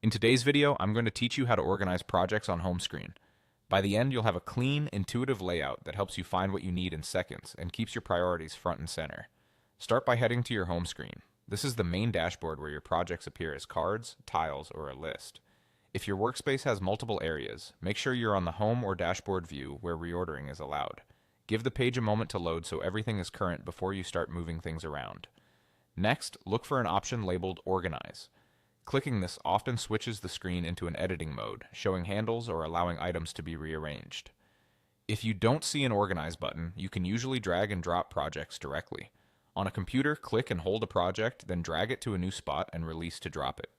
In today's video, I'm going to teach you how to organize projects on home screen. By the end, you'll have a clean, intuitive layout that helps you find what you need in seconds and keeps your priorities front and center. Start by heading to your home screen. This is the main dashboard where your projects appear as cards, tiles, or a list. If your workspace has multiple areas, make sure you're on the home or dashboard view where reordering is allowed. Give the page a moment to load so everything is current before you start moving things around. Next, look for an option labeled Organize. Clicking this often switches the screen into an editing mode, showing handles or allowing items to be rearranged. If you don't see an Organize button, you can usually drag and drop projects directly. On a computer, click and hold a project, then drag it to a new spot and release to drop it.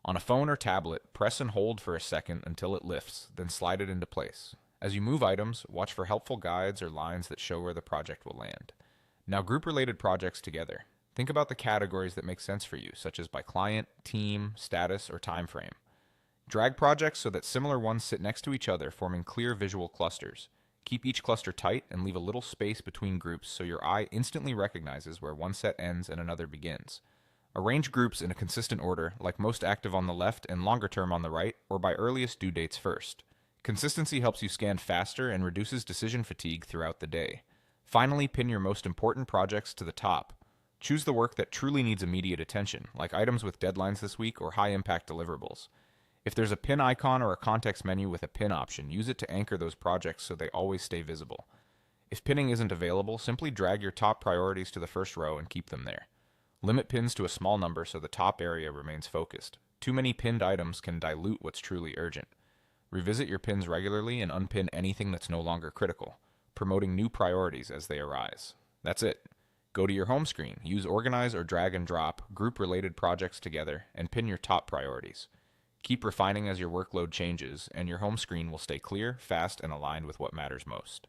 On a phone or tablet, press and hold for a second until it lifts, then slide it into place. As you move items, watch for helpful guides or lines that show where the project will land. Now group related projects together. Think about the categories that make sense for you, such as by client, team, status, or time frame. Drag projects so that similar ones sit next to each other, forming clear visual clusters. Keep each cluster tight and leave a little space between groups so your eye instantly recognizes where one set ends and another begins. Arrange groups in a consistent order, like most active on the left and longer term on the right, or by earliest due dates first. Consistency helps you scan faster and reduces decision fatigue throughout the day. Finally, pin your most important projects to the top. Choose the work that truly needs immediate attention, like items with deadlines this week or high-impact deliverables. If there's a pin icon or a context menu with a pin option, use it to anchor those projects so they always stay visible. If pinning isn't available, simply drag your top priorities to the first row and keep them there. Limit pins to a small number so the top area remains focused. Too many pinned items can dilute what's truly urgent. Revisit your pins regularly and unpin anything that's no longer critical, promoting new priorities as they arise. That's it. Go to your home screen, use Organize or drag and drop, group related projects together, and pin your top priorities. Keep refining as your workload changes, and your home screen will stay clear, fast, and aligned with what matters most.